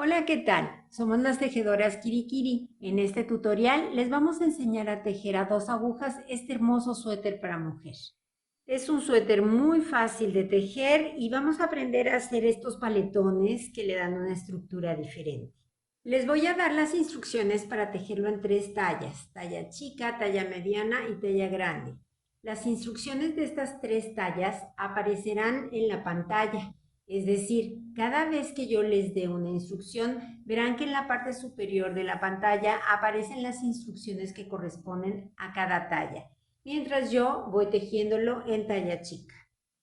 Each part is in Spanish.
Hola, ¿qué tal? Somos las tejedoras Kirikiri. En este tutorial les vamos a enseñar a tejer a dos agujas este hermoso suéter para mujer. Es un suéter muy fácil de tejer y vamos a aprender a hacer estos paletones que le dan una estructura diferente. Les voy a dar las instrucciones para tejerlo en tres tallas: talla chica, talla mediana y talla grande. Las instrucciones de estas tres tallas aparecerán en la pantalla. Es decir, cada vez que yo les dé una instrucción, verán que en la parte superior de la pantalla aparecen las instrucciones que corresponden a cada talla, mientras yo voy tejiéndolo en talla chica.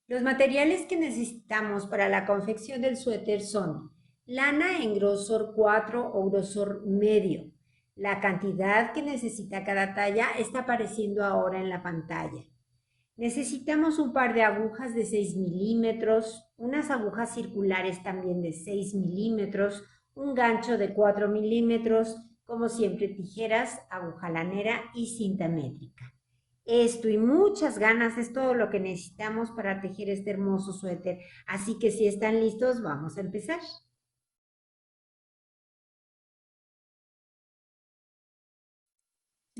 Los materiales que necesitamos para la confección del suéter son lana en grosor 4 o grosor medio. La cantidad que necesita cada talla está apareciendo ahora en la pantalla. Necesitamos un par de agujas de 6 milímetros, unas agujas circulares también de 6 milímetros, un gancho de 4 milímetros, como siempre tijeras, aguja lanera y cinta métrica. Esto y muchas ganas es todo lo que necesitamos para tejer este hermoso suéter. Así que si están listos, vamos a empezar.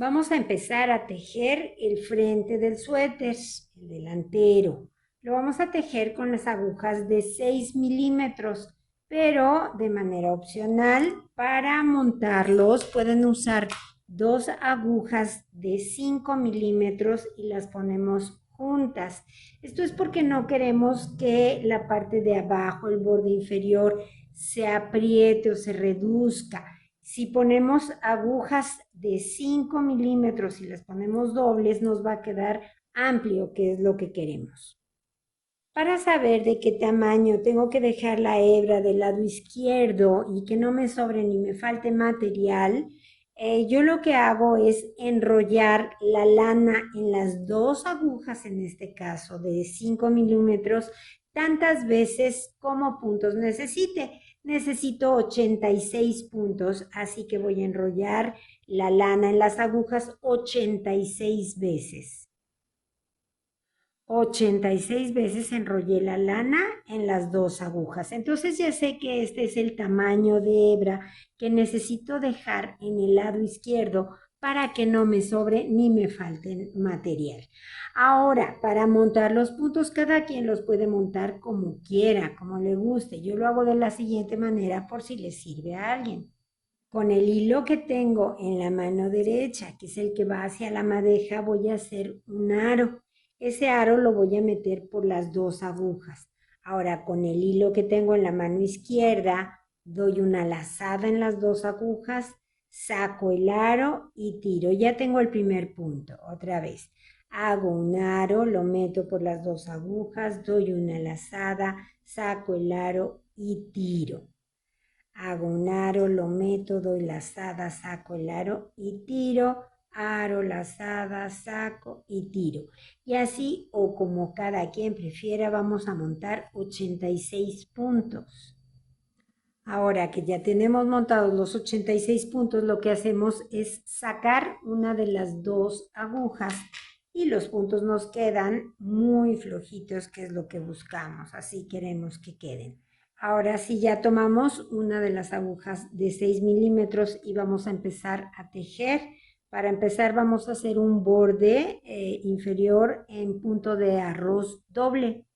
Vamos a empezar a tejer el frente del suéter, el delantero. Lo vamos a tejer con las agujas de 6 milímetros, pero de manera opcional, para montarlos pueden usar dos agujas de 5 milímetros y las ponemos juntas. Esto es porque no queremos que la parte de abajo, el borde inferior, se apriete o se reduzca. Si ponemos agujas de 5 milímetros y las ponemos dobles, nos va a quedar amplio, que es lo que queremos. Para saber de qué tamaño tengo que dejar la hebra del lado izquierdo y que no me sobre ni me falte material, yo lo que hago es enrollar la lana en las dos agujas, en este caso de 5 milímetros, tantas veces como puntos necesite. Necesito 86 puntos, así que voy a enrollar la lana en las agujas 86 veces. 86 veces enrollé la lana en las dos agujas. Entonces ya sé que este es el tamaño de hebra que necesito dejar en el lado izquierdo para que no me sobre ni me falte material. Ahora, para montar los puntos, cada quien los puede montar como quiera, como le guste. Yo lo hago de la siguiente manera por si le sirve a alguien. Con el hilo que tengo en la mano derecha, que es el que va hacia la madeja, voy a hacer un aro. Ese aro lo voy a meter por las dos agujas. Ahora, con el hilo que tengo en la mano izquierda, doy una lazada en las dos agujas, saco el aro y tiro. Ya tengo el primer punto. Otra vez, hago un aro, lo meto por las dos agujas, doy una lazada, saco el aro y tiro. Hago un aro, lo meto, doy lazada, saco el aro y tiro, aro, lazada, saco y tiro. Y así, o como cada quien prefiera, vamos a montar 86 puntos. Ahora que ya tenemos montados los 86 puntos, lo que hacemos es sacar una de las dos agujas y los puntos nos quedan muy flojitos, que es lo que buscamos. Así queremos que queden. Ahora sí, ya tomamos una de las agujas de 6 milímetros y vamos a empezar a tejer. Para empezar vamos a hacer un borde inferior en punto de arroz doble.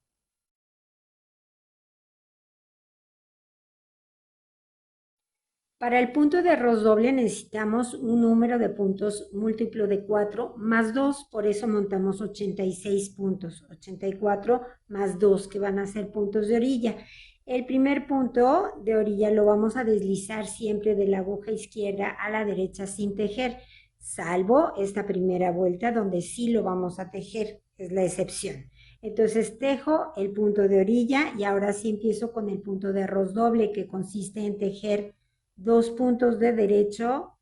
Para el punto de arroz doble necesitamos un número de puntos múltiplo de 4 más 2, por eso montamos 86 puntos, 84 más 2, que van a ser puntos de orilla. El primer punto de orilla lo vamos a deslizar siempre de la aguja izquierda a la derecha sin tejer, salvo esta primera vuelta donde sí lo vamos a tejer, es la excepción. Entonces tejo el punto de orilla y ahora sí empiezo con el punto de arroz doble, que consiste en tejer dos puntos de derecho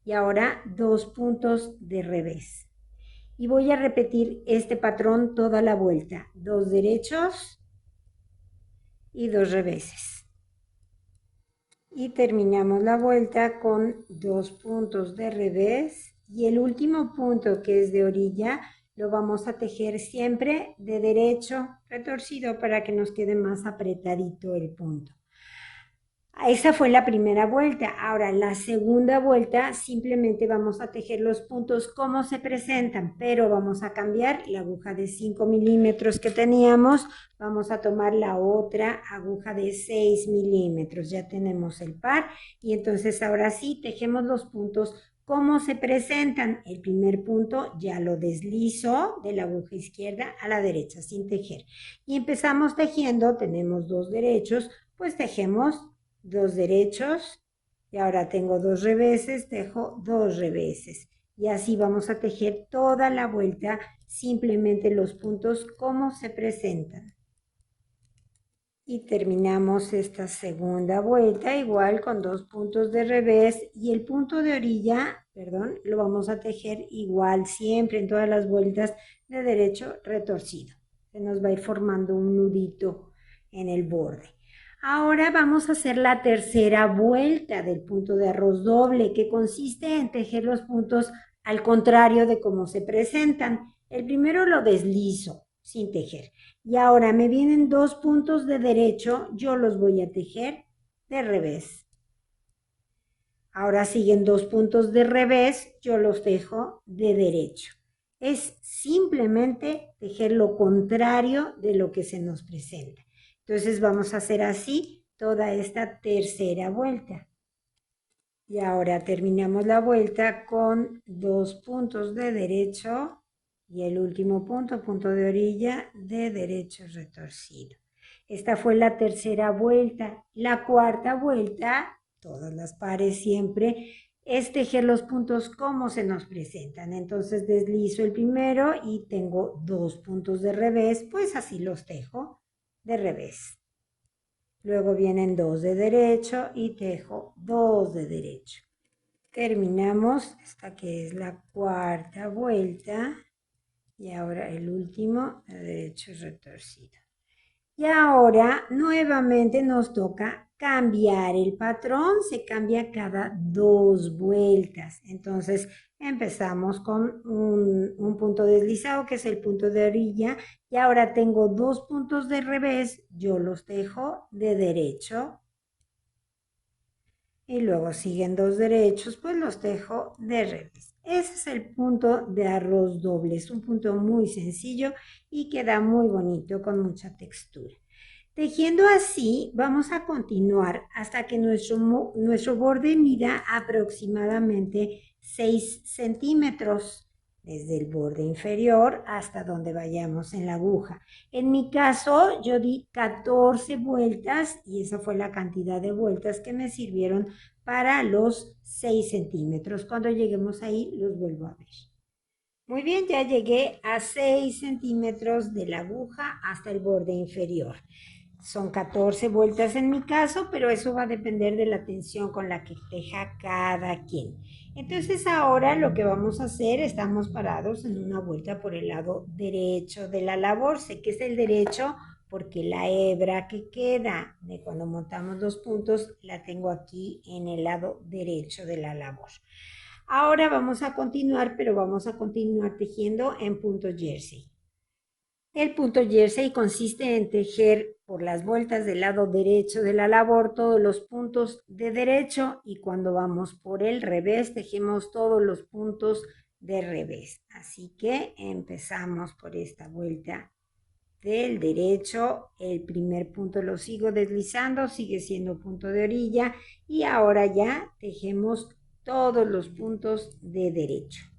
y ahora dos puntos de revés. Y voy a repetir este patrón toda la vuelta. Dos derechos y dos reveses. Y terminamos la vuelta con dos puntos de revés. Y el último punto, que es de orilla, lo vamos a tejer siempre de derecho retorcido para que nos quede más apretadito el punto. Esa fue la primera vuelta. Ahora, la segunda vuelta simplemente vamos a tejer los puntos como se presentan, pero vamos a cambiar la aguja de 5 milímetros que teníamos. Vamos a tomar la otra aguja de 6 milímetros. Ya tenemos el par y entonces ahora sí tejemos los puntos como se presentan. El primer punto ya lo deslizo de la aguja izquierda a la derecha sin tejer. Y empezamos tejiendo, tenemos dos derechos, pues tejemos dos derechos y ahora tengo dos reveses, tejo dos reveses y así vamos a tejer toda la vuelta, simplemente los puntos como se presentan. Y terminamos esta segunda vuelta igual con dos puntos de revés y el punto de orilla, perdón, lo vamos a tejer igual siempre en todas las vueltas de derecho retorcido. Se nos va a ir formando un nudito en el borde. Ahora vamos a hacer la tercera vuelta del punto de arroz doble, que consiste en tejer los puntos al contrario de cómo se presentan. El primero lo deslizo sin tejer. Y ahora me vienen dos puntos de derecho, yo los voy a tejer de revés. Ahora siguen dos puntos de revés, yo los tejo de derecho. Es simplemente tejer lo contrario de lo que se nos presenta. Entonces vamos a hacer así toda esta tercera vuelta. Y ahora terminamos la vuelta con dos puntos de derecho y el último punto, punto de orilla de derecho retorcido. Esta fue la tercera vuelta. La cuarta vuelta, todas las pares siempre, es tejer los puntos como se nos presentan. Entonces deslizo el primero y tengo dos puntos de revés, pues así los tejo de revés. Luego vienen dos de derecho y tejo dos de derecho. Terminamos esta que es la cuarta vuelta y ahora el último de derecho retorcido. Y ahora nuevamente nos toca cambiar el patrón, se cambia cada dos vueltas. Entonces empezamos con un punto deslizado que es el punto de orilla y ahora tengo dos puntos de revés, yo los dejo de derecho y luego siguen dos derechos, pues los tejo de revés. Ese es el punto de arroz doble, es un punto muy sencillo y queda muy bonito con mucha textura. Tejiendo así, vamos a continuar hasta que nuestro borde mida aproximadamente 6 centímetros desde el borde inferior hasta donde vayamos en la aguja. En mi caso, yo di 14 vueltas y esa fue la cantidad de vueltas que me sirvieron para los 6 centímetros. Cuando lleguemos ahí, los vuelvo a ver. Muy bien, ya llegué a 6 centímetros de la aguja hasta el borde inferior. Son 14 vueltas en mi caso, pero eso va a depender de la tensión con la que teja cada quien. Entonces ahora lo que vamos a hacer, estamos parados en una vuelta por el lado derecho de la labor. Sé que es el derecho porque la hebra que queda de cuando montamos los puntos la tengo aquí en el lado derecho de la labor. Ahora vamos a continuar, pero vamos a continuar tejiendo en punto jersey. El punto jersey consiste en tejer por las vueltas del lado derecho de la labor todos los puntos de derecho y cuando vamos por el revés tejemos todos los puntos de revés. Así que empezamos por esta vuelta del derecho. El primer punto lo sigo deslizando, sigue siendo punto de orilla y ahora ya tejemos todos los puntos de derecho.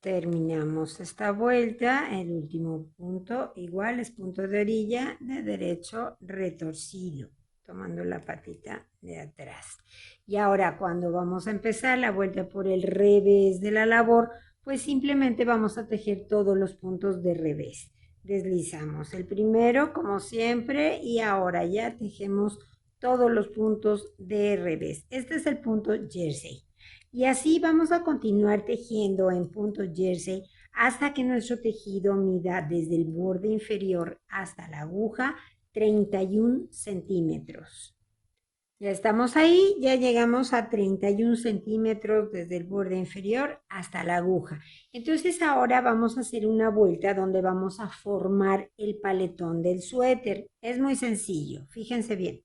Terminamos esta vuelta, el último punto igual es punto de orilla de derecho retorcido, tomando la patita de atrás. Y ahora cuando vamos a empezar la vuelta por el revés de la labor, pues simplemente vamos a tejer todos los puntos de revés. Deslizamos el primero como siempre y ahora ya tejemos todos los puntos de revés. Este es el punto jersey. Y así vamos a continuar tejiendo en punto jersey hasta que nuestro tejido mida desde el borde inferior hasta la aguja 31 centímetros. Ya estamos ahí, ya llegamos a 31 centímetros desde el borde inferior hasta la aguja. Entonces ahora vamos a hacer una vuelta donde vamos a formar el paletón del suéter. Es muy sencillo, fíjense bien.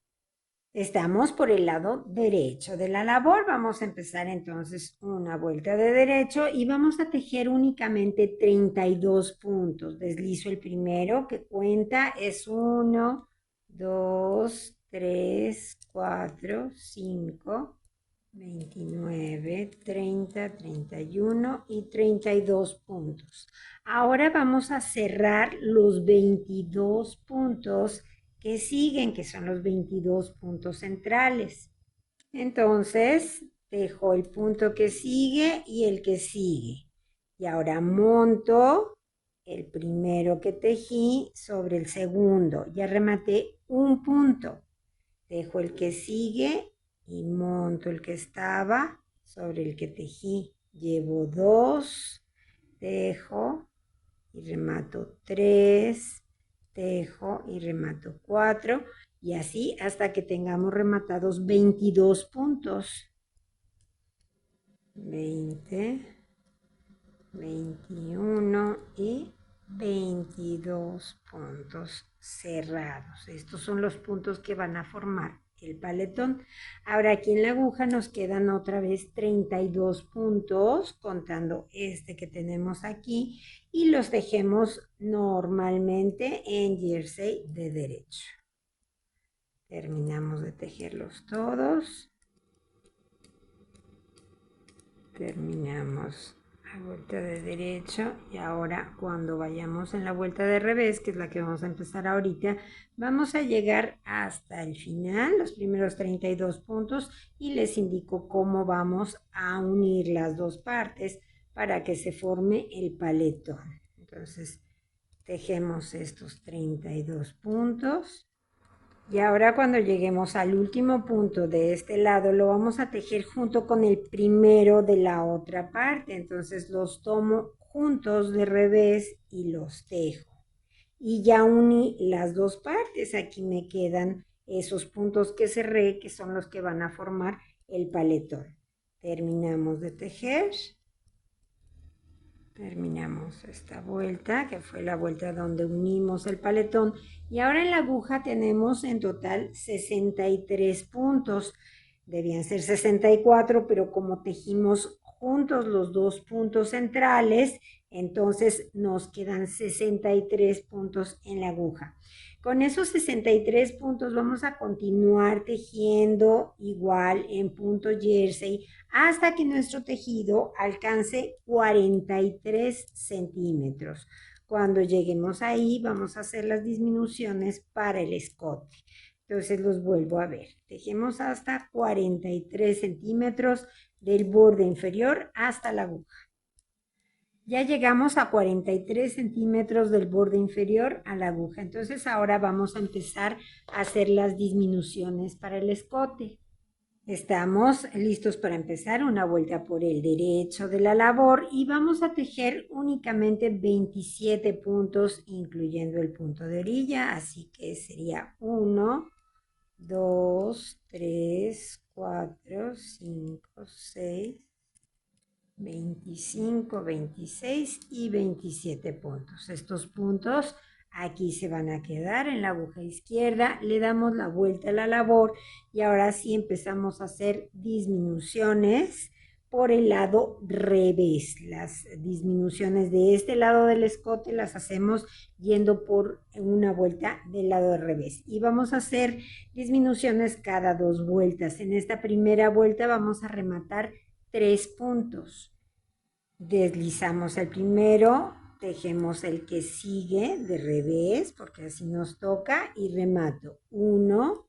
Estamos por el lado derecho de la labor. Vamos a empezar entonces una vuelta de derecho y vamos a tejer únicamente 32 puntos. Deslizo el primero que cuenta es 1, 2, 3, 4, 5, 29, 30, 31 y 32 puntos. Ahora vamos a cerrar los 22 puntos que siguen, que son los 22 puntos centrales. Entonces, dejo el punto que sigue y el que sigue. Y ahora monto el primero que tejí sobre el segundo. Ya rematé un punto. Dejo el que sigue y monto el que estaba sobre el que tejí. Llevo dos, dejo y remato 3, tejo y remato 4 y así hasta que tengamos rematados 22 puntos. 20, 21 y 22 puntos cerrados. Estos son los puntos que van a formar el paletón. Ahora aquí en la aguja nos quedan otra vez 32 puntos, contando este que tenemos aquí, y los tejemos normalmente en jersey de derecho. Terminamos de tejerlos todos. Terminamos la vuelta de derecho y ahora cuando vayamos en la vuelta de revés, que es la que vamos a empezar ahorita, vamos a llegar hasta el final, los primeros 32 puntos, y les indico cómo vamos a unir las dos partes para que se forme el paletón. Entonces, tejemos estos 32 puntos. Y ahora cuando lleguemos al último punto de este lado, lo vamos a tejer junto con el primero de la otra parte. Entonces los tomo juntos de revés y los tejo. Y ya uní las dos partes. Aquí me quedan esos puntos que cerré, que son los que van a formar el paletón. Terminamos de tejer. Terminamos esta vuelta, que fue la vuelta donde unimos el paletón. Y ahora en la aguja tenemos en total 63 puntos. Debían ser 64, pero como tejimos juntos los dos puntos centrales, entonces nos quedan 63 puntos en la aguja. Con esos 63 puntos vamos a continuar tejiendo igual en punto jersey hasta que nuestro tejido alcance 43 centímetros. Cuando lleguemos ahí vamos a hacer las disminuciones para el escote. Entonces los vuelvo a ver. Tejemos hasta 43 centímetros del borde inferior hasta la aguja. Ya llegamos a 43 centímetros del borde inferior a la aguja. Entonces ahora vamos a empezar a hacer las disminuciones para el escote. Estamos listos para empezar una vuelta por el derecho de la labor y vamos a tejer únicamente 27 puntos, incluyendo el punto de orilla. Así que sería 1, 2, 3, 4, 5, 6, 25, 26 y 27 puntos. Estos puntos aquí se van a quedar en la aguja izquierda. Le damos la vuelta a la labor y ahora sí empezamos a hacer disminuciones por el lado revés. Las disminuciones de este lado del escote las hacemos yendo por una vuelta del lado revés. Y vamos a hacer disminuciones cada dos vueltas. En esta primera vuelta vamos a rematar 3 puntos. Deslizamos el primero, tejemos el que sigue de revés, porque así nos toca, y remato 1,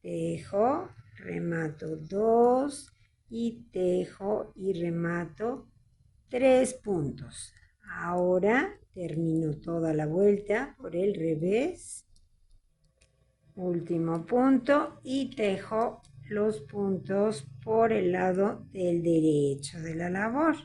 tejo, remato 2 y tejo y remato 3 puntos. Ahora termino toda la vuelta por el revés, último punto y tejo los puntos por el lado del derecho de la labor.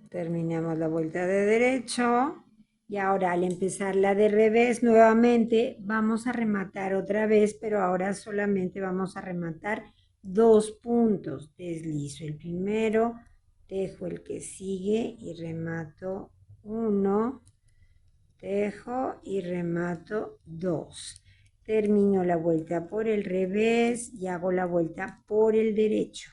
Terminamos la vuelta de derecho y ahora al empezar la de revés nuevamente vamos a rematar otra vez, pero ahora solamente vamos a rematar 2 puntos. Deslizo el primero, tejo el que sigue y remato 1, tejo y remato 2. termino la vuelta por el revés y hago la vuelta por el derecho.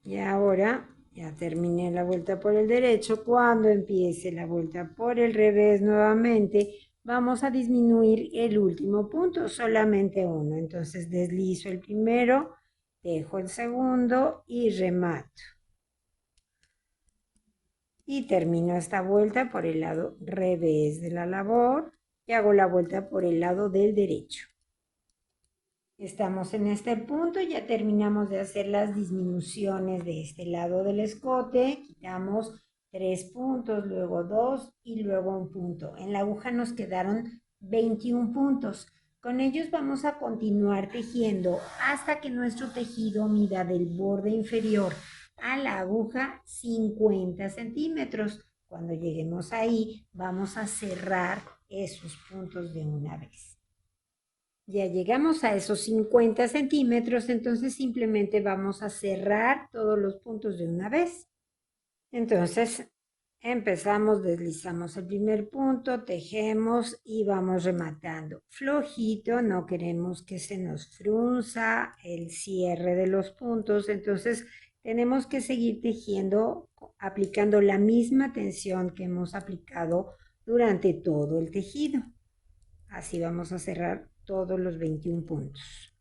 Y ahora ya terminé la vuelta por el derecho. Cuando empiece la vuelta por el revés nuevamente, vamos a disminuir el último punto, solamente uno. Entonces deslizo el primero, dejo el segundo y remato. Y termino esta vuelta por el lado revés de la labor y hago la vuelta por el lado del derecho. Estamos en este punto, ya terminamos de hacer las disminuciones de este lado del escote, quitamos 3 puntos, luego 2 y luego un punto. En la aguja nos quedaron 21 puntos. Con ellos vamos a continuar tejiendo hasta que nuestro tejido mida del borde inferior a la aguja 50 centímetros. Cuando lleguemos ahí, vamos a cerrar esos puntos de una vez. Ya llegamos a esos 50 centímetros, entonces simplemente vamos a cerrar todos los puntos de una vez. Entonces empezamos, deslizamos el primer punto, tejemos y vamos rematando. Flojito, no queremos que se nos frunza el cierre de los puntos, entonces tenemos que seguir tejiendo aplicando la misma tensión que hemos aplicado durante todo el tejido. Así vamos a cerrar todos los 21 puntos.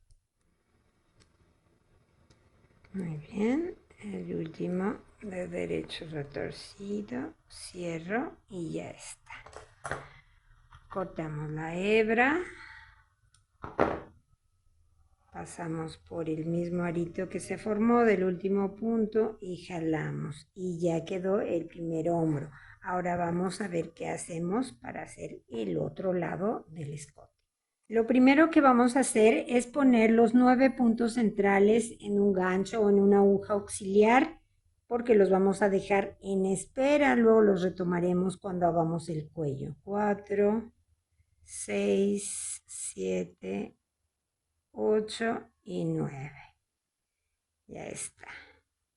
Muy bien, el último de derecho retorcido, cierro y ya está. Cortamos la hebra, pasamos por el mismo arito que se formó del último punto y jalamos y ya quedó el primer hombro. Ahora vamos a ver qué hacemos para hacer el otro lado del escote. Lo primero que vamos a hacer es poner los 9 puntos centrales en un gancho o en una aguja auxiliar porque los vamos a dejar en espera, luego los retomaremos cuando hagamos el cuello. 4, 6, 7, 8 y 9. Ya está.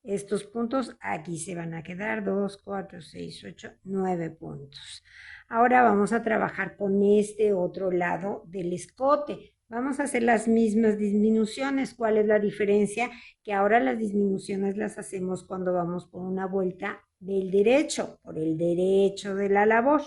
Estos puntos aquí se van a quedar 2, 4, 6, 8, 9 puntos. Ahora vamos a trabajar con este otro lado del escote. Vamos a hacer las mismas disminuciones. ¿Cuál es la diferencia? Que ahora las disminuciones las hacemos cuando vamos por una vuelta del derecho, por el derecho de la labor.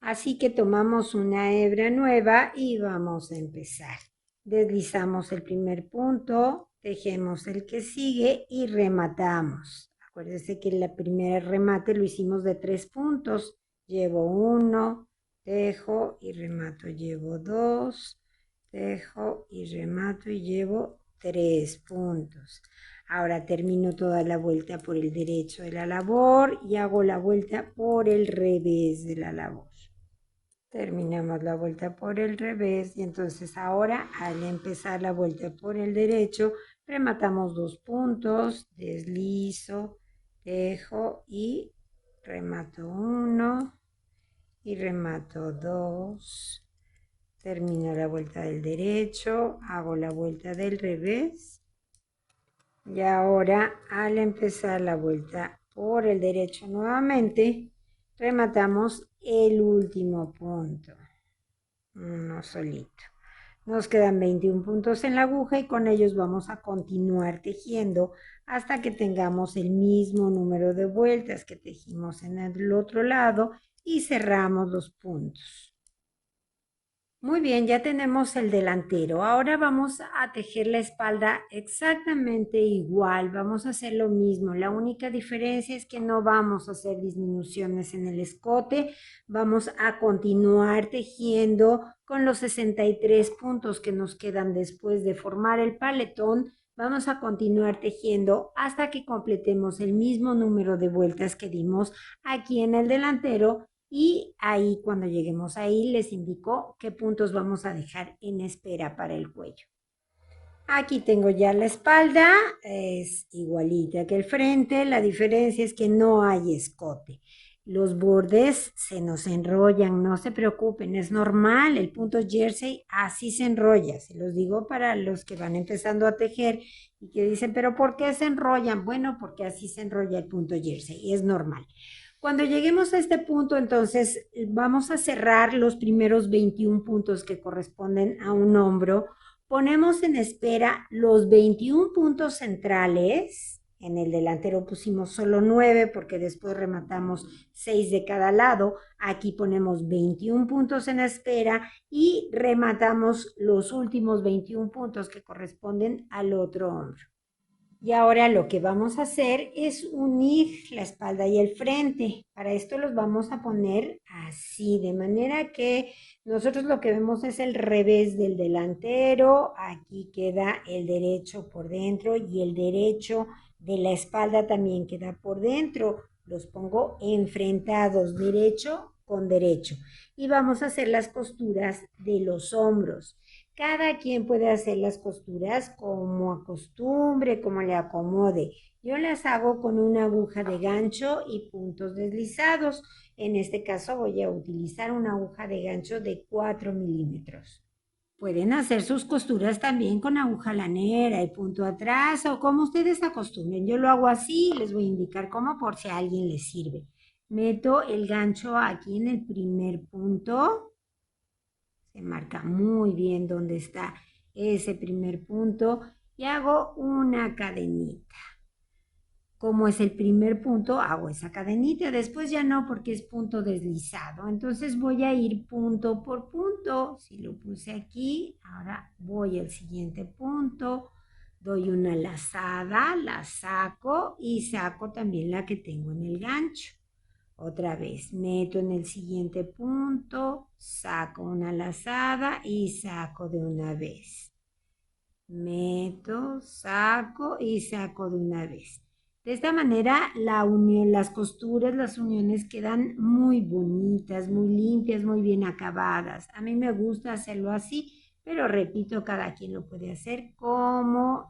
Así que tomamos una hebra nueva y vamos a empezar. Deslizamos el primer punto, tejemos el que sigue y rematamos. Acuérdense que el primer remate lo hicimos de 3 puntos. Llevo 1, tejo y remato. Llevo 2, tejo y remato y llevo 3 puntos. Ahora termino toda la vuelta por el derecho de la labor y hago la vuelta por el revés de la labor. Terminamos la vuelta por el revés y entonces ahora al empezar la vuelta por el derecho rematamos 2 puntos, deslizo, tejo y remato 1 y remato 2. Termino la vuelta del derecho, hago la vuelta del revés y ahora al empezar la vuelta por el derecho nuevamente rematamos el último punto, uno solito. Nos quedan 21 puntos en la aguja y con ellos vamos a continuar tejiendo hasta que tengamos el mismo número de vueltas que tejimos en el otro lado y cerramos los puntos. Muy bien, ya tenemos el delantero. Ahora vamos a tejer la espalda exactamente igual. Vamos a hacer lo mismo. La única diferencia es que no vamos a hacer disminuciones en el escote. Vamos a continuar tejiendo con los 63 puntos que nos quedan después de formar el paletón. Vamos a continuar tejiendo hasta que completemos el mismo número de vueltas que dimos aquí en el delantero. Y ahí, cuando lleguemos ahí, les indico qué puntos vamos a dejar en espera para el cuello. Aquí tengo ya la espalda, es igualita que el frente, la diferencia es que no hay escote. Los bordes se nos enrollan, no se preocupen, es normal, el punto jersey así se enrolla, se los digo para los que van empezando a tejer y que dicen, pero ¿por qué se enrollan? Bueno, porque así se enrolla el punto jersey, es normal. Cuando lleguemos a este punto, entonces vamos a cerrar los primeros 21 puntos que corresponden a un hombro. Ponemos en espera los 21 puntos centrales. En el delantero pusimos solo 9 porque después rematamos 6 de cada lado. Aquí ponemos 21 puntos en espera y rematamos los últimos 21 puntos que corresponden al otro hombro. Y ahora lo que vamos a hacer es unir la espalda y el frente. Para esto los vamos a poner así, de manera que nosotros lo que vemos es el revés del delantero. Aquí queda el derecho por dentro y el derecho de la espalda también queda por dentro. Los pongo enfrentados, derecho con derecho. Y vamos a hacer las costuras de los hombros. Cada quien puede hacer las costuras como acostumbre, como le acomode. Yo las hago con una aguja de gancho y puntos deslizados. En este caso voy a utilizar una aguja de gancho de 4 milímetros. Pueden hacer sus costuras también con aguja lanera y punto atrás o como ustedes acostumbren. Yo lo hago así y les voy a indicar cómo por si a alguien les sirve. Meto el gancho aquí en el primer punto. Se marca muy bien dónde está ese primer punto y hago una cadenita. Como es el primer punto, hago esa cadenita. Después ya no porque es punto deslizado. Entonces voy a ir punto por punto. Si lo puse aquí, ahora voy al siguiente punto. Doy una lazada, la saco y saco también la que tengo en el gancho. Otra vez, meto en el siguiente punto, saco una lazada y saco de una vez. Meto, saco y saco de una vez. De esta manera, la unión, las costuras, las uniones quedan muy bonitas, muy limpias, muy bien acabadas. A mí me gusta hacerlo así, pero repito, cada quien lo puede hacer como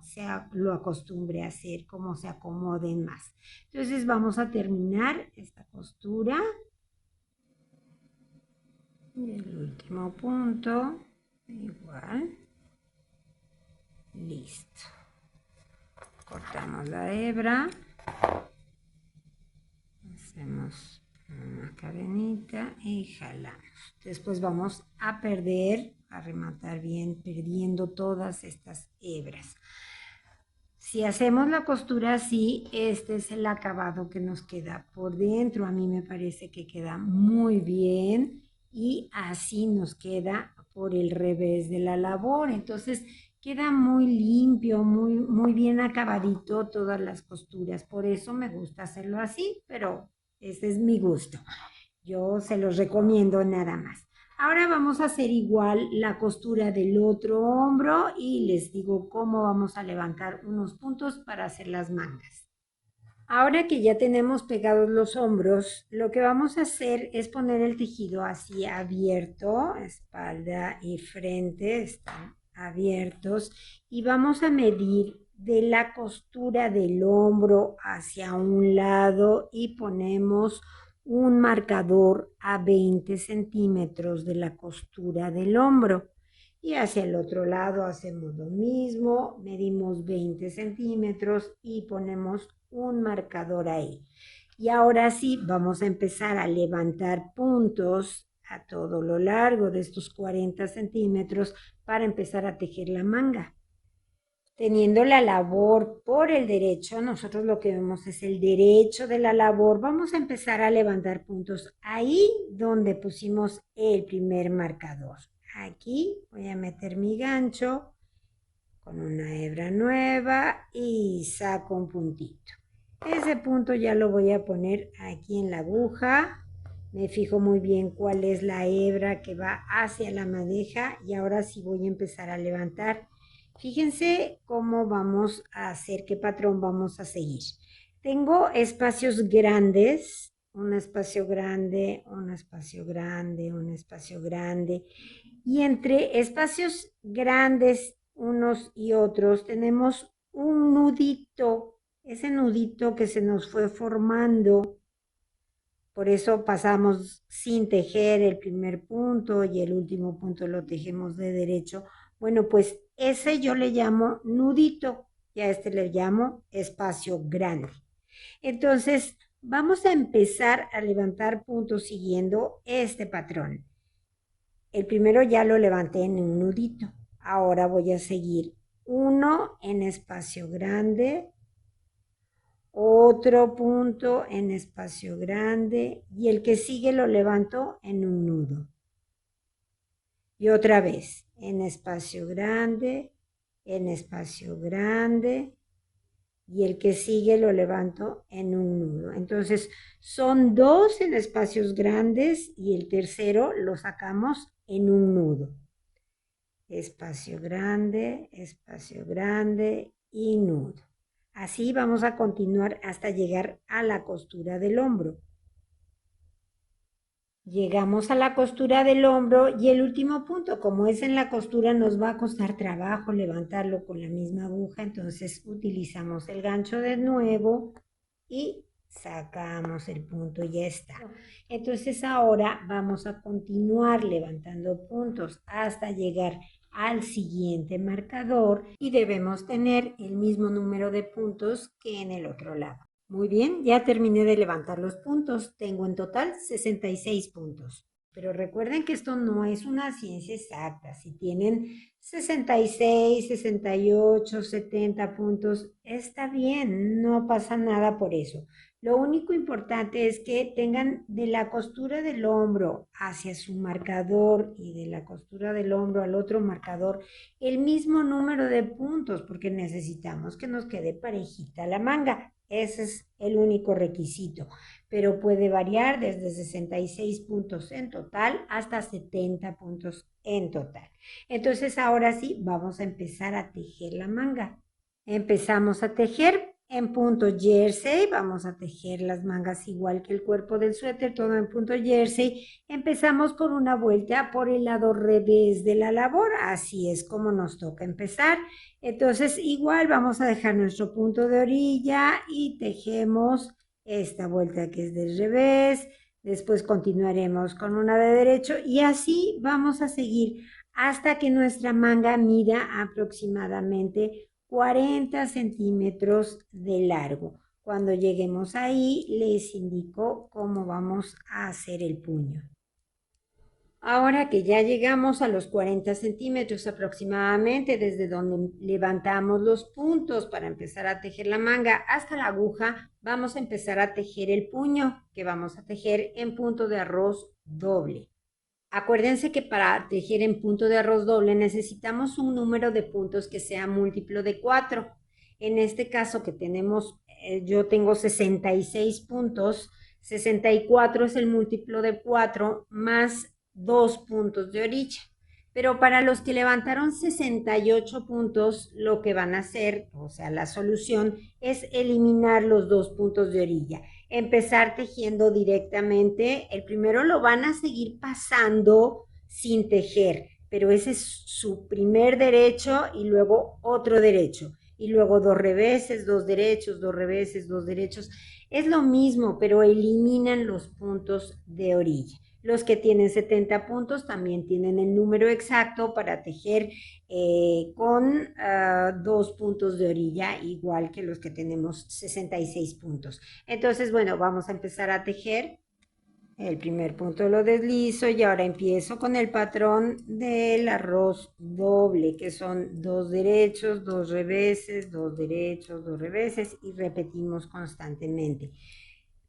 lo acostumbre a hacer, como se acomoden más. Entonces vamos a terminar esta costura. Y el último punto, igual. Listo. Cortamos la hebra. Hacemos una cadenita y jalamos. Después vamos a perder, a rematar bien, perdiendo todas estas hebras. Si hacemos la costura así, este es el acabado que nos queda por dentro. A mí me parece que queda muy bien y así nos queda por el revés de la labor. Entonces queda muy limpio, muy bien acabadito todas las costuras. Por eso me gusta hacerlo así, pero ese es mi gusto. Yo se los recomiendo nada más. Ahora vamos a hacer igual la costura del otro hombro y les digo cómo vamos a levantar unos puntos para hacer las mangas. Ahora que ya tenemos pegados los hombros, lo que vamos a hacer es poner el tejido así abierto, espalda y frente están abiertos y vamos a medir de la costura del hombro hacia un lado y ponemos un marcador a 20 centímetros de la costura del hombro. Y hacia el otro lado hacemos lo mismo, medimos 20 centímetros y ponemos un marcador ahí. Y ahora sí, vamos a empezar a levantar puntos a todo lo largo de estos 40 centímetros para empezar a tejer la manga. Teniendo la labor por el derecho, nosotros lo que vemos es el derecho de la labor. Vamos a empezar a levantar puntos ahí donde pusimos el primer marcador. Aquí voy a meter mi gancho con una hebra nueva y saco un puntito. Ese punto ya lo voy a poner aquí en la aguja. Me fijo muy bien cuál es la hebra que va hacia la madeja y ahora sí voy a empezar a levantar. Fíjense cómo vamos a hacer, qué patrón vamos a seguir. Tengo espacios grandes, un espacio grande, un espacio grande, un espacio grande. Y entre espacios grandes unos y otros tenemos un nudito, ese nudito que se nos fue formando. Por eso pasamos sin tejer el primer punto y el último punto lo tejemos de derecho. Bueno, pues ese yo le llamo nudito y a este le llamo espacio grande. Entonces Vamos a empezar a levantar puntos siguiendo este patrón. El primero ya lo levanté en un nudito. Ahora voy a seguir uno en espacio grande, otro punto en espacio grande y el que sigue lo levanto en un nudo. Y otra vez en espacio grande, en espacio grande y el que sigue lo levanto en un nudo. Entonces son dos en espacios grandes y el tercero lo sacamos en un nudo. Espacio grande y nudo. Así vamos a continuar hasta llegar a la costura del hombro. Llegamos a la costura del hombro y el último punto, como es en la costura, nos va a costar trabajo levantarlo con la misma aguja, entonces utilizamos el gancho de nuevo y sacamos el punto y ya está. Entonces ahora vamos a continuar levantando puntos hasta llegar al siguiente marcador y debemos tener el mismo número de puntos que en el otro lado. Muy bien, ya terminé de levantar los puntos. Tengo en total 66 puntos. Pero recuerden que esto no es una ciencia exacta. Si tienen 66, 68, 70 puntos, está bien, no pasa nada por eso. Lo único importante es que tengan de la costura del hombro hacia su marcador y de la costura del hombro al otro marcador el mismo número de puntos porque necesitamos que nos quede parejita la manga. Ese es el único requisito, pero puede variar desde 66 puntos en total hasta 70 puntos en total. Entonces ahora sí, vamos a empezar a tejer la manga. Empezamos a tejer en punto jersey, vamos a tejer las mangas igual que el cuerpo del suéter, todo en punto jersey. Empezamos por una vuelta por el lado revés de la labor, así es como nos toca empezar. Entonces igual vamos a dejar nuestro punto de orilla y tejemos esta vuelta que es del revés. Después continuaremos con una de derecho y así vamos a seguir hasta que nuestra manga mida aproximadamente 40 centímetros de largo. Cuando lleguemos ahí, les indico cómo vamos a hacer el puño. Ahora que ya llegamos a los 40 centímetros aproximadamente, desde donde levantamos los puntos para empezar a tejer la manga hasta la aguja, vamos a empezar a tejer el puño, que vamos a tejer en punto de arroz doble. Acuérdense que para tejer en punto de arroz doble necesitamos un número de puntos que sea múltiplo de 4. En este caso que tenemos, yo tengo 66 puntos, 64 es el múltiplo de 4 más 2 puntos de orilla. Pero para los que levantaron 68 puntos, lo que van a hacer, o sea, la solución es eliminar los 2 puntos de orilla. Empezar tejiendo directamente. El primero lo van a seguir pasando sin tejer, pero ese es su primer derecho y luego otro derecho. Y luego dos reveses, dos derechos, dos reveses, dos derechos. Es lo mismo, pero eliminan los puntos de orilla. Los que tienen 70 puntos también tienen el número exacto para tejer con 2 puntos de orilla, igual que los que tenemos 66 puntos. Entonces, bueno, vamos a empezar a tejer. El primer punto lo deslizo y ahora empiezo con el patrón del arroz doble, que son dos derechos, dos reveses, dos derechos, dos reveses y repetimos constantemente.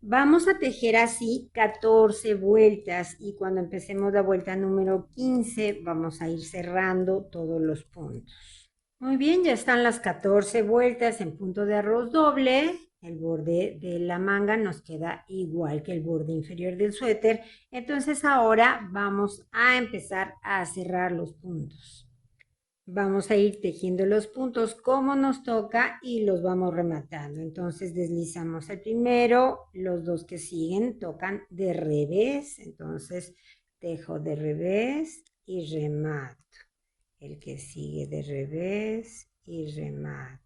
Vamos a tejer así 14 vueltas y cuando empecemos la vuelta número 15 vamos a ir cerrando todos los puntos. Muy bien, ya están las 14 vueltas en punto de arroz doble. El borde de la manga nos queda igual que el borde inferior del suéter. Entonces ahora vamos a empezar a cerrar los puntos. Vamos a ir tejiendo los puntos como nos toca y los vamos rematando. Entonces deslizamos el primero, los dos que siguen tocan de revés. Entonces tejo de revés y remato. El que sigue de revés y remato.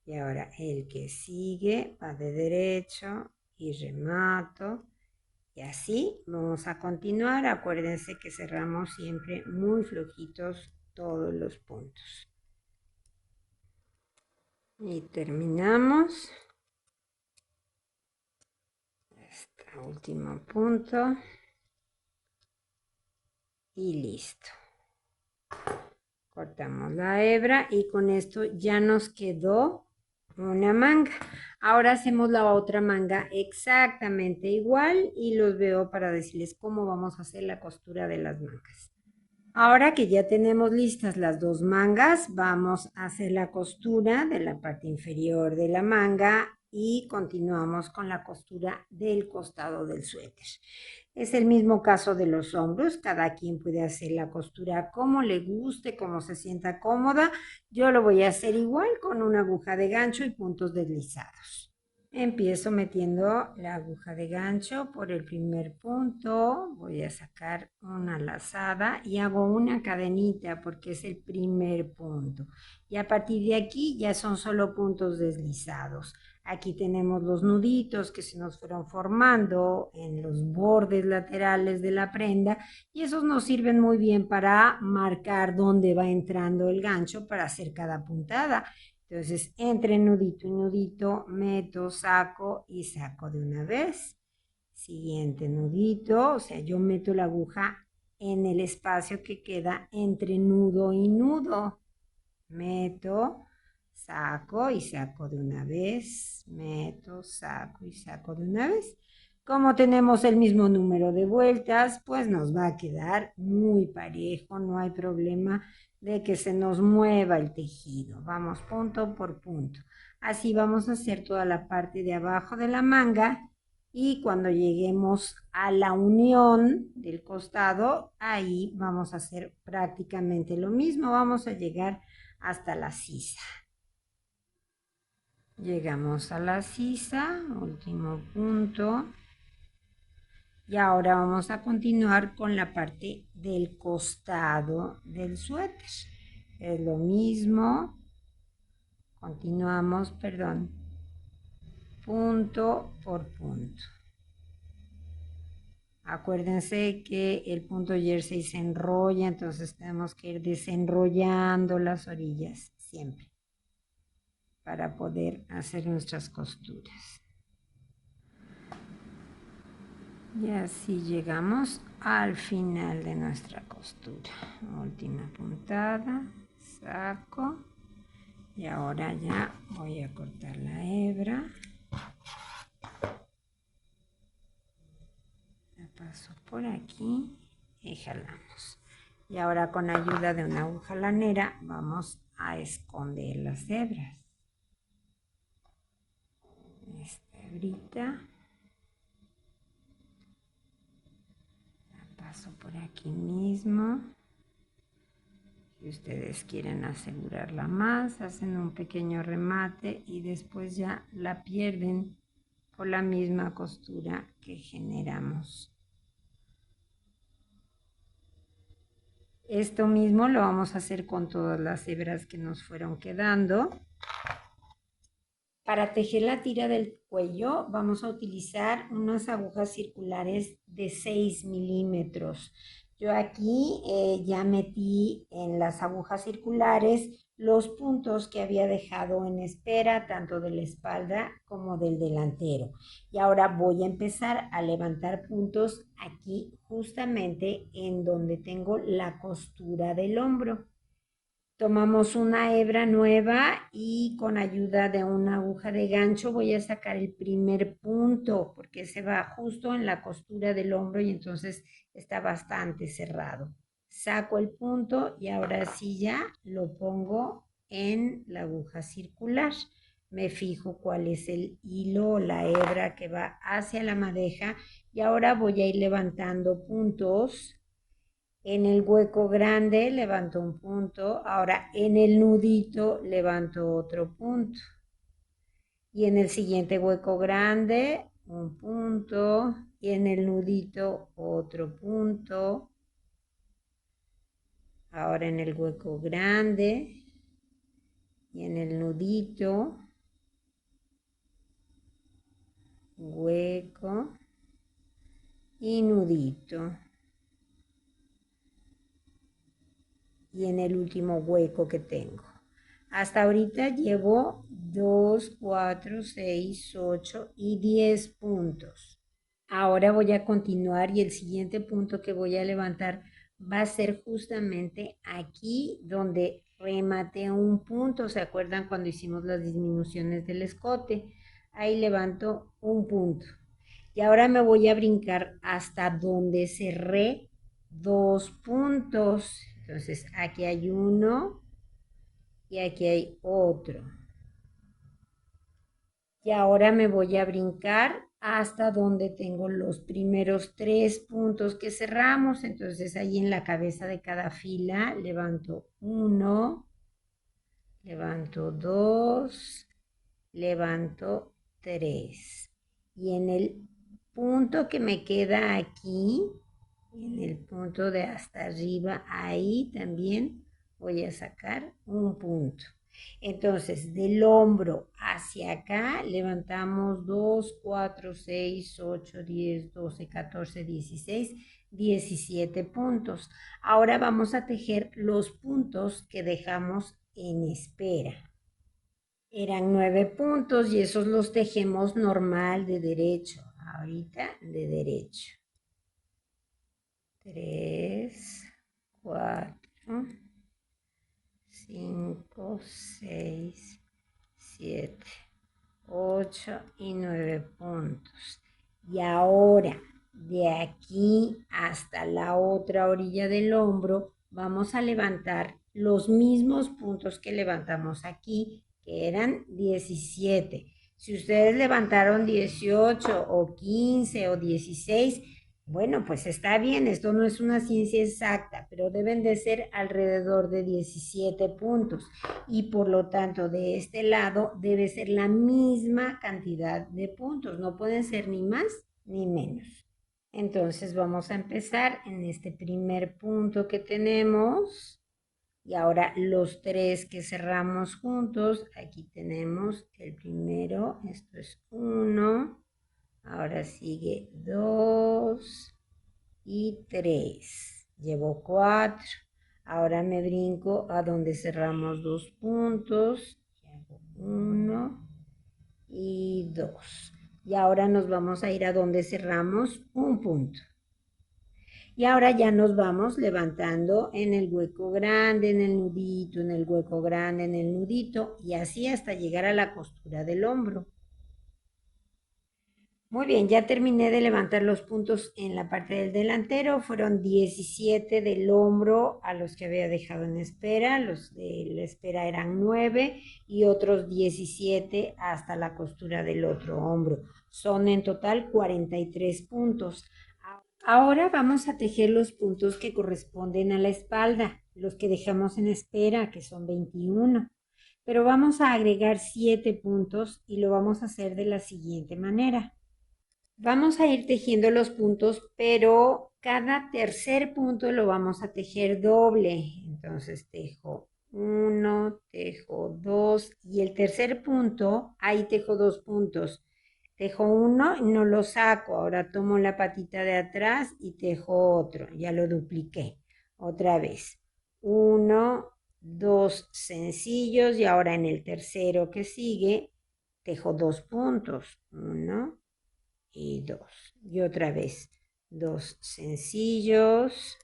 Y ahora el que sigue va de derecho y remato. Y así vamos a continuar. Acuérdense que cerramos siempre muy flojitos todos los puntos. Y terminamos. Último punto. Y listo. Cortamos la hebra y con esto ya nos quedó una manga. Ahora hacemos la otra manga exactamente igual y los veo para decirles cómo vamos a hacer la costura de las mangas. Ahora que ya tenemos listas las dos mangas, vamos a hacer la costura de la parte inferior de la manga y continuamos con la costura del costado del suéter. Es el mismo caso de los hombros, cada quien puede hacer la costura como le guste, como se sienta cómoda. Yo lo voy a hacer igual con una aguja de gancho y puntos deslizados. Empiezo metiendo la aguja de gancho por el primer punto, voy a sacar una lazada y hago una cadenita porque es el primer punto. Y a partir de aquí ya son solo puntos deslizados. Aquí tenemos los nuditos que se nos fueron formando en los bordes laterales de la prenda y esos nos sirven muy bien para marcar dónde va entrando el gancho para hacer cada puntada. Entonces, entre nudito y nudito, meto, saco y saco de una vez. Siguiente nudito, o sea, yo meto la aguja en el espacio que queda entre nudo y nudo. Meto, saco y saco de una vez. Meto, saco y saco de una vez. Como tenemos el mismo número de vueltas, pues nos va a quedar muy parejo, no hay problema de que se nos mueva el tejido. Vamos punto por punto. Así vamos a hacer toda la parte de abajo de la manga y cuando lleguemos a la unión del costado, ahí vamos a hacer prácticamente lo mismo. Vamos a llegar hasta la sisa. Llegamos a la sisa, último punto. Y ahora vamos a continuar con la parte del costado del suéter. Es lo mismo. Continuamos, perdón, punto por punto. Acuérdense que el punto jersey se enrolla, entonces tenemos que ir desenrollando las orillas siempre para poder hacer nuestras costuras. Y así llegamos al final de nuestra costura. Última puntada, saco y ahora ya voy a cortar la hebra. La paso por aquí y jalamos. Y ahora con ayuda de una aguja lanera vamos a esconder las hebras. Esta hebrita paso por aquí mismo. Si ustedes quieren asegurarla más, hacen un pequeño remate y después ya la pierden por la misma costura que generamos. Esto mismo lo vamos a hacer con todas las hebras que nos fueron quedando. Para tejer la tira del cuello vamos a utilizar unas agujas circulares de 6 milímetros. Yo aquí ya metí en las agujas circulares los puntos que había dejado en espera, tanto de la espalda como del delantero. Y ahora voy a empezar a levantar puntos aquí justamente en donde tengo la costura del hombro. Tomamos una hebra nueva y con ayuda de una aguja de gancho voy a sacar el primer punto porque se va justo en la costura del hombro y entonces está bastante cerrado. Saco el punto y ahora sí ya lo pongo en la aguja circular. Me fijo cuál es el hilo o la hebra que va hacia la madeja y ahora voy a ir levantando puntos. En el hueco grande levanto un punto, ahora en el nudito levanto otro punto. Y en el siguiente hueco grande un punto y en el nudito otro punto. Ahora en el hueco grande y en el nudito, hueco y nudito. Y en el último hueco que tengo. Hasta ahorita llevo 2, 4, 6, 8 y 10 puntos. Ahora voy a continuar y el siguiente punto que voy a levantar va a ser justamente aquí donde rematé un punto. ¿Se acuerdan cuando hicimos las disminuciones del escote? Ahí levanto un punto. Y ahora me voy a brincar hasta donde cerré dos puntos. Entonces aquí hay uno y aquí hay otro. Y ahora me voy a brincar hasta donde tengo los primeros tres puntos que cerramos. Entonces ahí en la cabeza de cada fila levanto uno, levanto dos, levanto tres. Y en el punto que me queda aquí, en el punto de hasta arriba, ahí también voy a sacar un punto. Entonces, del hombro hacia acá, levantamos 2, 4, 6, 8, 10, 12, 14, 16, 17 puntos. Ahora vamos a tejer los puntos que dejamos en espera. Eran 9 puntos y esos los tejemos normal de derecho. Ahorita de derecho. 3, 4, 5, 6, 7, 8 y 9 puntos. Y ahora, de aquí hasta la otra orilla del hombro, vamos a levantar los mismos puntos que levantamos aquí, que eran 17. Si ustedes levantaron 18 o 15 o 16, bueno, pues está bien, esto no es una ciencia exacta, pero deben de ser alrededor de 17 puntos y por lo tanto de este lado debe ser la misma cantidad de puntos, no pueden ser ni más ni menos. Entonces vamos a empezar en este primer punto que tenemos y ahora los tres que cerramos juntos, aquí tenemos el primero, esto es uno, ahora sigue dos y tres, llevo cuatro. Ahora me brinco a donde cerramos dos puntos. Y hago uno y dos. Y ahora nos vamos a ir a donde cerramos un punto. Y ahora ya nos vamos levantando en el hueco grande, en el nudito, en el hueco grande, en el nudito, y así hasta llegar a la costura del hombro. Muy bien, ya terminé de levantar los puntos en la parte del delantero. Fueron 17 del hombro a los que había dejado en espera. Los de la espera eran 9 y otros 17 hasta la costura del otro hombro. Son en total 43 puntos. Ahora vamos a tejer los puntos que corresponden a la espalda, los que dejamos en espera, que son 21. Pero vamos a agregar 7 puntos y lo vamos a hacer de la siguiente manera. Vamos a ir tejiendo los puntos, pero cada tercer punto lo vamos a tejer doble. Entonces tejo uno, tejo dos y el tercer punto, ahí tejo dos puntos. Tejo uno y no lo saco. Ahora tomo la patita de atrás y tejo otro. Ya lo dupliqué. Otra vez. Uno, dos sencillos y ahora en el tercero que sigue tejo dos puntos. Uno y dos. Y otra vez, dos sencillos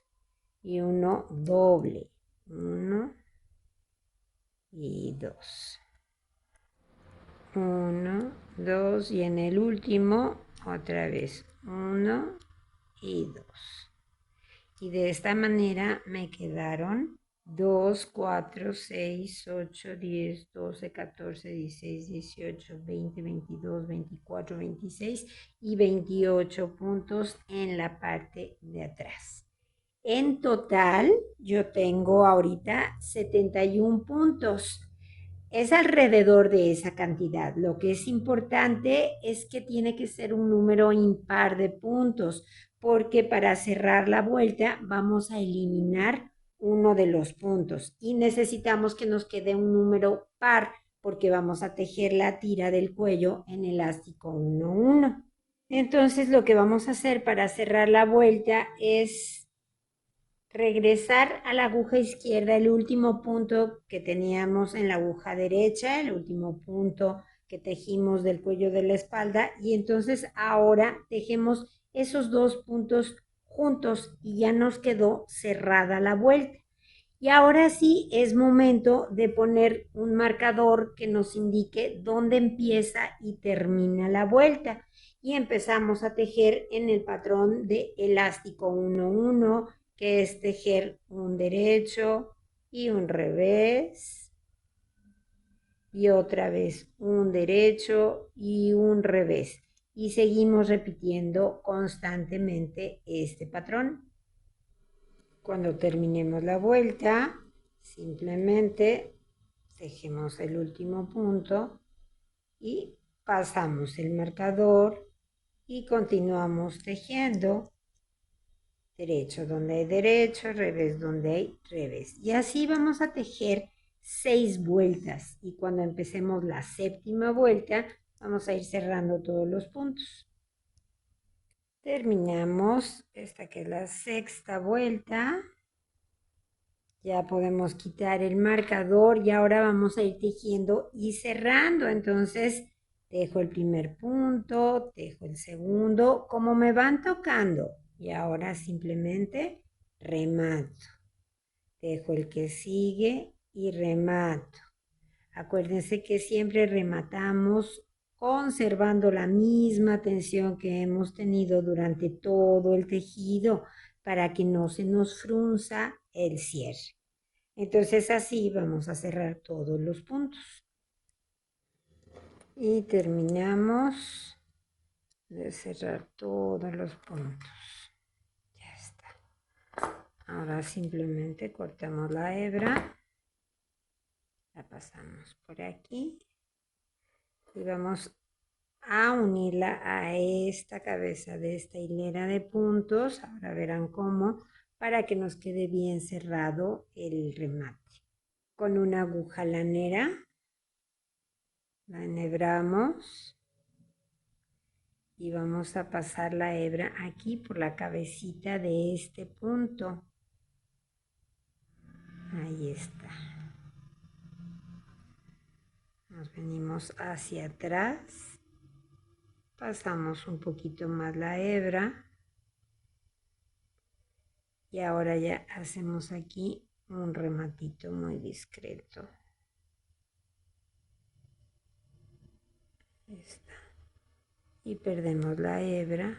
y uno doble. Uno y dos. Uno, dos y en el último otra vez. Uno y dos. Y de esta manera me quedaron 2, 4, 6, 8, 10, 12, 14, 16, 18, 20, 22, 24, 26 y 28 puntos en la parte de atrás. En total, yo tengo ahorita 71 puntos. Es alrededor de esa cantidad. Lo que es importante es que tiene que ser un número impar de puntos, porque para cerrar la vuelta vamos a eliminar uno de los puntos y necesitamos que nos quede un número par, porque vamos a tejer la tira del cuello en elástico 1-1. Entonces lo que vamos a hacer para cerrar la vuelta es regresar a la aguja izquierda, el último punto que teníamos en la aguja derecha, el último punto que tejimos del cuello de la espalda y entonces ahora tejemos esos dos puntos juntos y ya nos quedó cerrada la vuelta. Y ahora sí es momento de poner un marcador que nos indique dónde empieza y termina la vuelta. Y empezamos a tejer en el patrón de elástico 1-1, que es tejer un derecho y un revés. Y otra vez un derecho y un revés. Y seguimos repitiendo constantemente este patrón. Cuando terminemos la vuelta, simplemente tejemos el último punto y pasamos el marcador y continuamos tejiendo derecho donde hay derecho, revés donde hay revés. Y así vamos a tejer 6 vueltas y cuando empecemos la séptima vuelta vamos a ir cerrando todos los puntos. Terminamos esta que es la sexta vuelta. Ya podemos quitar el marcador y ahora vamos a ir tejiendo y cerrando. Entonces, tejo el primer punto, tejo el segundo, como me van tocando. Y ahora simplemente remato. Tejo el que sigue y remato. Acuérdense que siempre rematamos conservando la misma tensión que hemos tenido durante todo el tejido para que no se nos frunza el cierre. Entonces así vamos a cerrar todos los puntos. Y terminamos de cerrar todos los puntos. Ya está. Ahora simplemente cortamos la hebra. La pasamos por aquí. Y vamos a unirla a esta cabeza de esta hilera de puntos. Ahora verán cómo, para que nos quede bien cerrado el remate. Con una aguja lanera la enhebramos y vamos a pasar la hebra aquí por la cabecita de este punto. Ahí está. Nos venimos hacia atrás, pasamos un poquito más la hebra y ahora ya hacemos aquí un rematito muy discreto. Ahí está. Y perdemos la hebra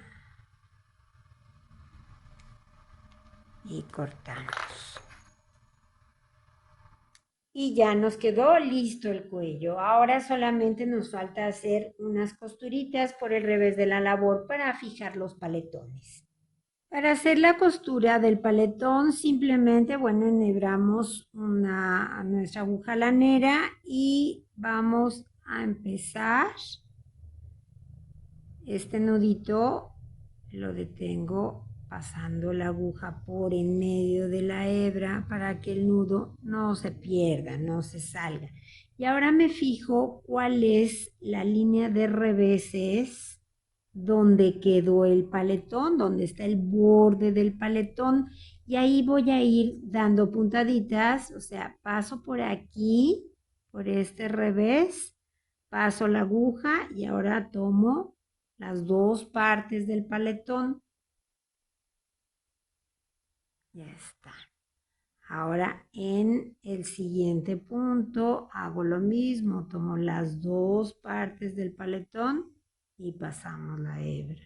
y cortamos. Y ya nos quedó listo el cuello. Ahora solamente nos falta hacer unas costuritas por el revés de la labor para fijar los paletones. Para hacer la costura del paletón, simplemente, bueno, enhebramos nuestra aguja lanera y vamos a empezar. Este nudito lo detengo pasando la aguja por en medio de la hebra para que el nudo no se pierda, no se salga. Y ahora me fijo cuál es la línea de reveses donde quedó el paletón, donde está el borde del paletón. Y ahí voy a ir dando puntaditas, o sea, paso por aquí, por este revés, paso la aguja y ahora tomo las dos partes del paletón. Ya está. Ahora en el siguiente punto hago lo mismo, tomo las dos partes del paletón y pasamos la hebra.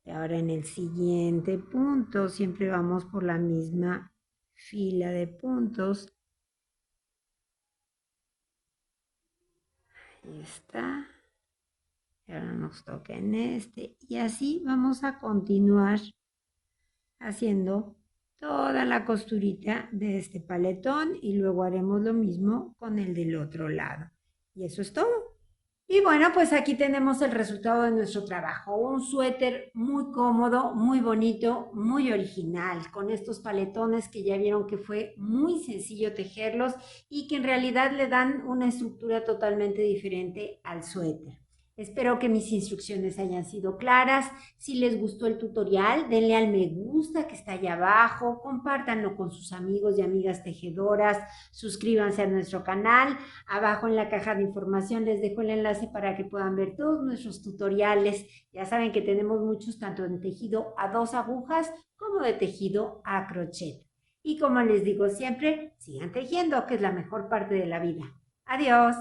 Y ahora en el siguiente punto siempre vamos por la misma fila de puntos. Ahí está. Y ahora nos toca en este y así vamos a continuar haciendo toda la costurita de este paletón y luego haremos lo mismo con el del otro lado. Y eso es todo. Y bueno, pues aquí tenemos el resultado de nuestro trabajo. Un suéter muy cómodo, muy bonito, muy original, con estos paletones que ya vieron que fue muy sencillo tejerlos y que en realidad le dan una estructura totalmente diferente al suéter. Espero que mis instrucciones hayan sido claras. Si les gustó el tutorial, denle al me gusta que está allá abajo, compártanlo con sus amigos y amigas tejedoras, suscríbanse a nuestro canal. Abajo en la caja de información les dejo el enlace para que puedan ver todos nuestros tutoriales. Ya saben que tenemos muchos tanto en tejido a 2 agujas como de tejido a crochet. Y como les digo siempre, sigan tejiendo, que es la mejor parte de la vida. Adiós.